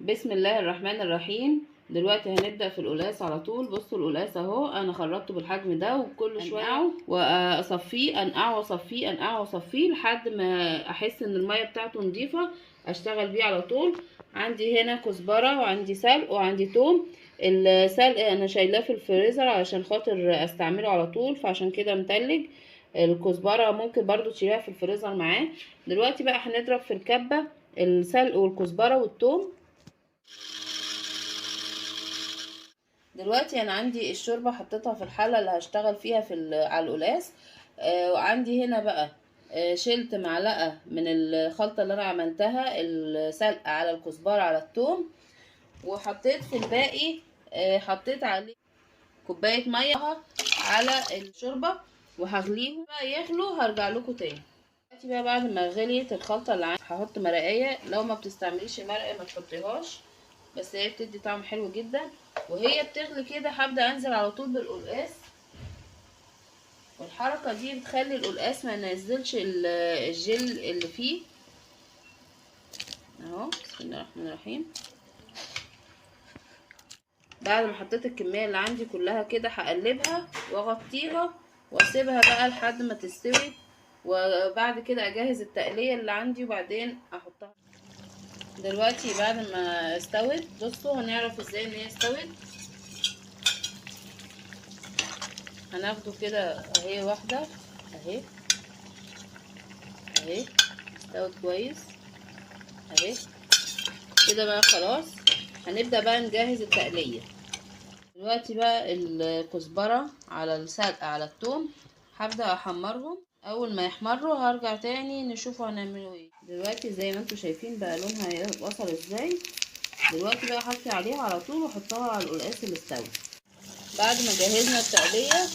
بسم الله الرحمن الرحيم. دلوقتي هنبدأ في القلقاس على طول. بصوا القلقاس اهو انا خرطته بالحجم ده، وكل شويه واصفيه، انقعه واصفيه، انقعه واصفيه لحد ما احس ان الميه بتاعته نظيفه اشتغل بيه على طول. عندي هنا كزبره وعندي سلق وعندي توم. السلق انا شايلاه في الفريزر علشان خاطر استعمله على طول، فعشان كده متلج. الكزبره ممكن برضو تشيلها في الفريزر معاه. دلوقتي بقى هنضرب في الكبه السلق والكزبره والثوم. دلوقتي انا عندي الشوربه حطيتها في الحله اللي هشتغل فيها على القلاص. وعندي هنا بقى شلت معلقه من الخلطه اللي انا عملتها، السلق على الكزبره على الثوم، وحطيت في الباقي حطيت عليه كوبايه ميه على الشوربه، وهغليهم بقى يغلوا هرجع لكم تاني. دلوقتي بقى بعد ما غليت الخلطه اللي عندي هحط مرقيه. لو ما بتستعمليش المرقه ما تحطيهاش، بس هي بتدي طعم حلو جدا. وهي بتغلي كده هبدا انزل على طول بالقلقاس، والحركه دي بتخلي القلقاس ما ينزلش الجل اللي فيه اهو. بسم الله الرحمن الرحيم. بعد ما حطيت الكميه اللي عندي كلها كده هقلبها واغطيها واسيبها بقى لحد ما تستوي، وبعد كده اجهز التقليه اللي عندي وبعدين احطها. دلوقتي بعد ما استوت، بصوا هنعرف ازاي ان هي استوت. هناخده كده اهي واحده اهي اهي استوت كويس اهي كده بقى خلاص. هنبدأ بقى نجهز التقلية. دلوقتي بقى الكزبرة على السلق على الثوم هبدأ احمرهم. اول ما يحمروا هرجع تاني نشوفوا هنعملوا ايه. دلوقتي زي ما انتم شايفين بقى لونها وصل ازاي. دلوقتي بقى هطفي عليها على طول واحطها على القلقاس اللي استوى. بعد ما جهزنا التقلية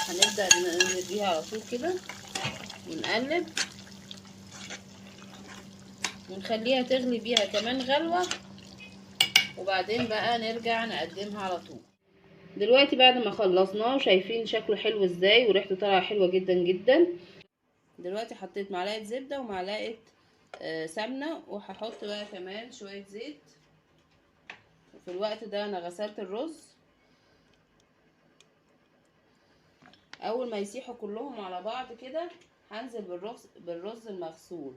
هنبدأ نديها على طول كده ونقلب ونخليها تغلي بيها كمان غلوة، وبعدين بقى نرجع نقدمها على طول. دلوقتي بعد ما خلصناه شايفين شكله حلو ازاي وريحته طالعه حلوه جدا جدا. دلوقتي حطيت معلقه زبده ومعلقه سمنه، وهحط بقى كمان شويه زيت. وفي الوقت ده انا غسلت الرز. اول ما يسيحوا كلهم على بعض كده هنزل بالرز المغسول.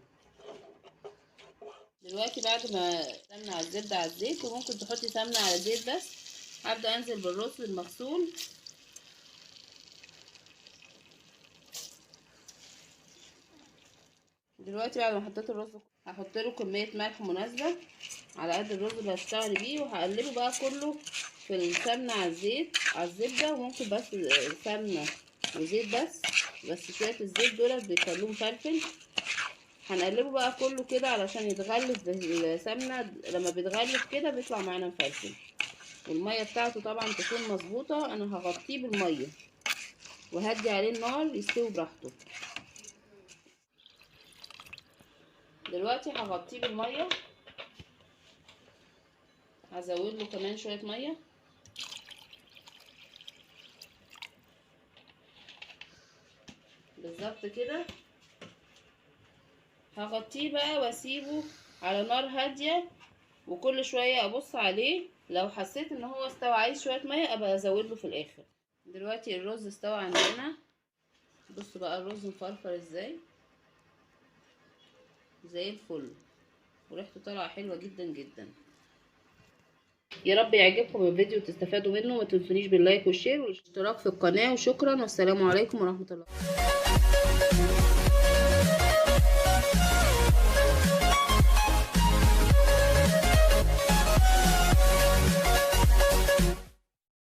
دلوقتي بعد ما سمنه على الزبده على الزيت، وممكن تحطي سمنه على زيت بس، هبدا انزل بالرز المغسول. دلوقتي بعد ما حطيت الرز هحط له كميه ملح مناسبه على قد الرز اللي هشتغل بيه، وهقلبه بقى كله في السمنه على الزيت على الزبده، وممكن بس سمنه وزيت بس شويه الزيت دول بيخلوه مفلفل. هنقلبه بقى كله كده علشان يتغلف بالسمنه. لما بيتغلف كده بيطلع معانا مفلفل، والميه بتاعته طبعا تكون مظبوطه. انا هغطيه بالميه وهدي عليه النار يستوي براحته. دلوقتي هغطيه بالميه، هزود له كمان شويه ميه بالظبط كده. هغطيه بقى واسيبه على نار هاديه، وكل شويه ابص عليه. لو حسيت ان هو استوى عايز شويه ميه ابقى ازود له في الاخر. دلوقتي الرز استوى عندنا. بصوا بقى الرز مفرفر ازاي، زي الفل، وريحته طالعه حلوه جدا جدا. يا رب يعجبكم الفيديو وتستفادوا منه. ما تنسونيش باللايك والشير والاشتراك في القناه، وشكرا والسلام عليكم ورحمه الله.